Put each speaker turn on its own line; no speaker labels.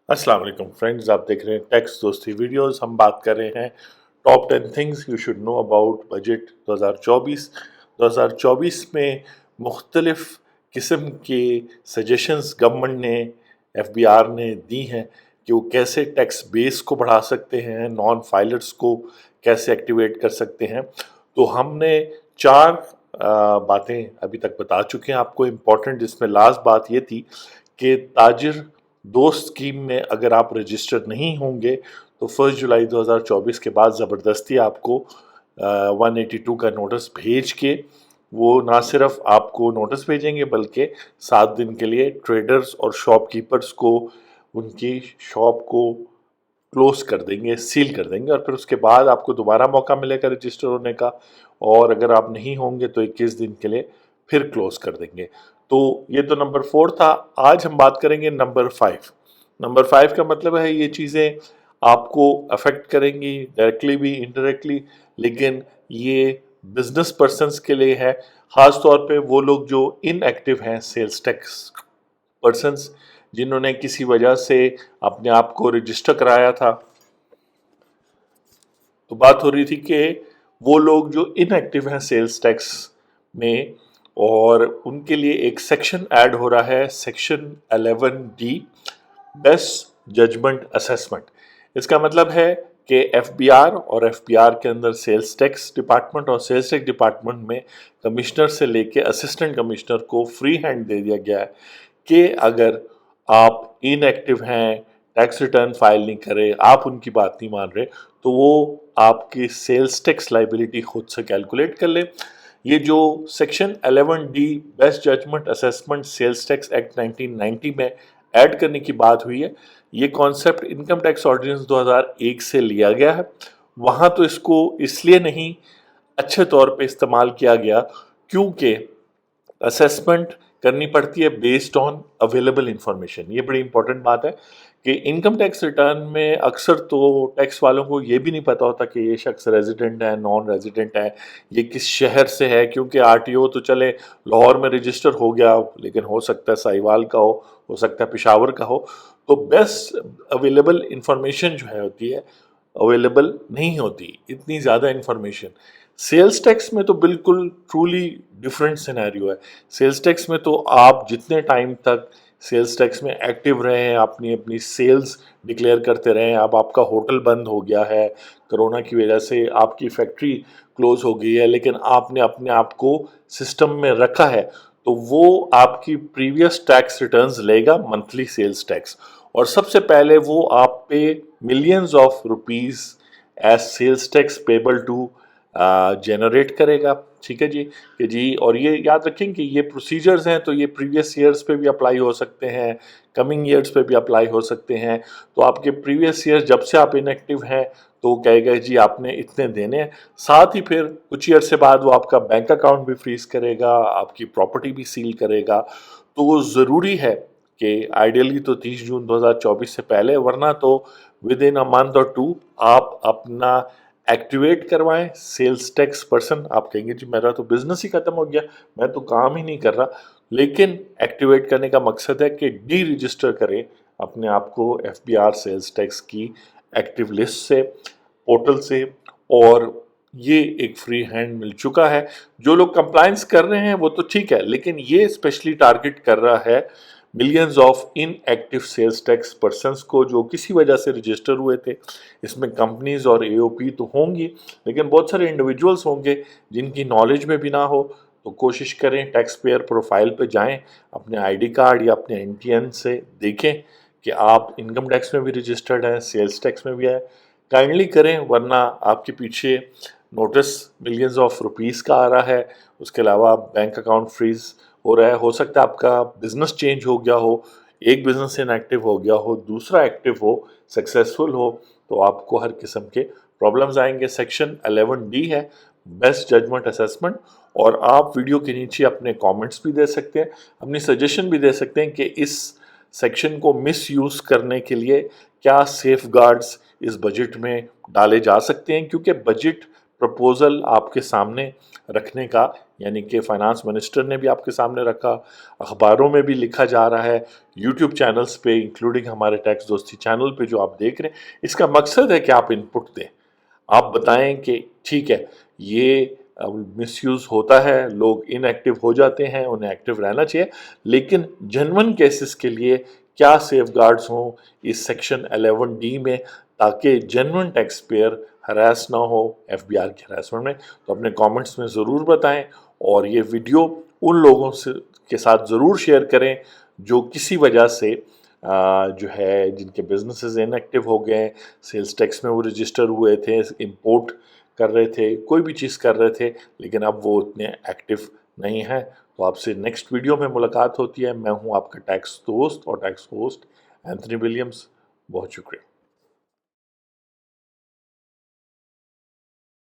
अस्सलाम वालेकुम फ्रेंड्स, आप देख रहे हैं टैक्स दोस्ती वीडियोस। हम बात कर रहे हैं top 10 things you should know about budget 2024। 2024 में मुख्तलिफ किस्म के सजेशंस गवर्नमेंट ने, एफबीआर ने दी हैं कि वो कैसे टैक्स बेस को बढ़ा सकते हैं, नॉन फाइलर्स को कैसे एक्टिवेट कर सकते हैं। तो हमने चार बातें अभी तक बता चुके हैं आपको। इम्पोर्टेंट जिसमें लास्ट बात ये थी कि ताजिर दोस्त स्कीम में अगर आप रजिस्टर नहीं होंगे तो 1 जुलाई 2024 के बाद ज़बरदस्ती आपको 182 का नोटिस भेज के वो ना सिर्फ आपको नोटिस भेजेंगे बल्कि 7 दिन के लिए ट्रेडर्स और शॉपकीपर्स को उनकी शॉप को क्लोज कर देंगे, सील कर देंगे, और फिर उसके बाद आपको दोबारा मौका मिलेगा रजिस्टर होने का। और अगर आप नहीं होंगे तो 21 दिन के लिए फिर क्लोज कर देंगे। तो ये तो नंबर 4 था। आज हम बात करेंगे नंबर 5। नंबर 5 का मतलब है ये चीज़ें आपको अफेक्ट करेंगी डायरेक्टली भी, इनडायरेक्टली, लेकिन ये बिजनेस पर्सनस के लिए है। ख़ास तौर पे वो लोग जो इनएक्टिव हैं, सेल्स टैक्स पर्सनस, जिन्होंने किसी वजह से अपने आप को रजिस्टर कराया था। तो बात हो रही थी कि वो लोग जो इनएक्टिव हैं सेल्स टैक्स में, और उनके लिए एक सेक्शन ऐड हो रहा है, section 11D, best judgement assessment. इसका मतलब है कि एफबीआर और एफबीआर के अंदर सेल्स टैक्स डिपार्टमेंट और सेल्स टैक्स डिपार्टमेंट में कमिश्नर से लेके असिस्टेंट कमिश्नर को फ्री हैंड दे दिया गया है कि अगर आप इनएक्टिव हैं, टैक्स रिटर्न फाइल नहीं करे, आप उनकी बात नहीं मान रहे, तो वो आपकी सेल्स टैक्स लाइबिलिटी खुद से कैलकुलेट कर ले। ये जो section 11D best judgement assessment sales tax act 1990 में ऐड करने की बात हुई है, ये कॉन्सेप्ट इनकम टैक्स ऑर्डिनेंस 2001 से लिया गया है। वहाँ तो इसको इसलिए नहीं अच्छे तौर पे इस्तेमाल किया गया क्योंकि असेसमेंट करनी पड़ती है बेस्ड ऑन अवेलेबल इंफॉर्मेशन। ये बड़ी इंपॉर्टेंट बात है कि इनकम टैक्स रिटर्न में अक्सर तो टैक्स वालों को ये भी नहीं पता होता कि ये शख्स रेजिडेंट है, नॉन रेजिडेंट है, ये किस शहर से है। क्योंकि आरटीओ तो चले लाहौर में रजिस्टर हो गया, लेकिन हो सकता है साहिवाल का हो सकता है पेशावर का हो। तो बेस्ट अवेलेबल इंफॉर्मेशन जो है होती है, अवेलेबल नहीं होती इतनी ज़्यादा इंफॉर्मेशन। सेल्स टैक्स में तो बिल्कुल ट्रूली डिफरेंट सिनेरियो है। सेल्स टैक्स में तो आप जितने टाइम तक सेल्स टैक्स में एक्टिव रहे हैं, अपनी अपनी सेल्स डिक्लेयर करते रहे, अब आपका होटल बंद हो गया है कोरोना की वजह से, आपकी फैक्ट्री क्लोज हो गई है, लेकिन आपने अपने आप को सिस्टम में रखा है, तो वो आपकी प्रीवियस टैक्स रिटर्न्स लेगा, मंथली सेल्स टैक्स। और सबसे पहले वो आप पे millions of rupees as sales tax payable to generate करेगा। ठीक है जी, कि जी, और ये याद रखें कि ये प्रोसीजर्स हैं, तो ये प्रीवियस ईयर्स पे भी अप्लाई हो सकते हैं, कमिंग ईयर्स पे भी अप्लाई हो सकते हैं। तो आपके प्रीवियस ईयर्स जब से आप इनएक्टिव हैं तो वो कहेगा जी आपने इतने देने हैं। साथ ही फिर कुछ ईयर से बाद वो आपका बैंक अकाउंट भी फ्रीज करेगा, आपकी प्रॉपर्टी भी सील करेगा। तो वो ज़रूरी है कि आइडियली तो 30 जून 2024 से पहले, वरना तो विद इन अ मंथ और टू आप अपना एक्टिवेट करवाएं सेल्स टैक्स पर्सन। आप कहेंगे जी मेरा तो बिजनेस ही खत्म हो गया, मैं तो काम ही नहीं कर रहा, लेकिन एक्टिवेट करने का मकसद है कि डी रजिस्टर करें अपने आप को एफबीआर सेल्स टैक्स की एक्टिव लिस्ट से, पोर्टल से। और ये एक फ्री हैंड मिल चुका है। जो लोग कंप्लायंस कर रहे हैं वो तो ठीक है, लेकिन ये स्पेशली टारगेट कर रहा है millions of inactive sales tax persons को जो किसी वजह से रजिस्टर हुए थे। इसमें कंपनीज और एओपी तो होंगी, लेकिन बहुत सारे इंडिविजुअल्स होंगे जिनकी नॉलेज में भी ना हो। तो कोशिश करें टैक्स पेयर प्रोफाइल पे जाएं, अपने आईडी कार्ड या अपने एनटीएन से देखें कि आप इनकम टैक्स में भी रजिस्टर्ड हैं, सेल्स टैक्स में भी है। काइंडली करें, वरना आपके पीछे नोटिस मिलियंस ऑफ रुपीस का आ रहा है, उसके अलावा बैंक अकाउंट फ्रीज हो रहा है। हो सकता है आपका बिजनेस चेंज हो गया हो, एक बिजनेस इनएक्टिव हो गया हो, दूसरा एक्टिव हो, सक्सेसफुल हो, तो आपको हर किस्म के प्रॉब्लम्स आएंगे। सेक्शन 11D है बेस्ट जजमेंट असेसमेंट। और आप वीडियो के नीचे अपने कमेंट्स भी दे सकते हैं, अपनी सजेशन भी दे सकते हैं कि इस सेक्शन को मिस यूज करने के लिए क्या सेफ गार्ड्स इस बजट में डाले जा सकते हैं, क्योंकि बजट प्रपोज़ल आपके सामने रखने का, यानी कि फाइनेंस मिनिस्टर ने भी आपके सामने रखा, अखबारों में भी लिखा जा रहा है, यूट्यूब चैनल्स पे इंक्लूडिंग हमारे टैक्स दोस्ती चैनल पे जो आप देख रहे हैं, इसका मकसद है कि आप इनपुट दें, आप बताएं कि ठीक है ये मिसयूज़ होता है, लोग इनएक्टिव हो जाते हैं, उन्हें एक्टिव रहना चाहिए, लेकिन जेन्युइन केसेस के लिए क्या सेफगार्ड्स हों इस सेक्शन 11D में, ताकि जेन्युइन टैक्स पेयर हरास ना हो एफबीआर की हरासमेंट में। तो अपने कमेंट्स में ज़रूर बताएं और ये वीडियो उन लोगों से के साथ ज़रूर शेयर करें जो किसी वजह से जो है जिनके बिजनेसेस इनएक्टिव हो गए, सेल्स टैक्स में वो रजिस्टर हुए थे, इंपोर्ट कर रहे थे, कोई भी चीज़ कर रहे थे, लेकिन अब वो उतने एक्टिव नहीं है। तो आपसे नेक्स्ट वीडियो में मुलाकात होती है। मैं हूं आपका टैक्स दोस्त और टैक्स होस्ट एंथनी विलियम्स। बहुत शुक्रिया।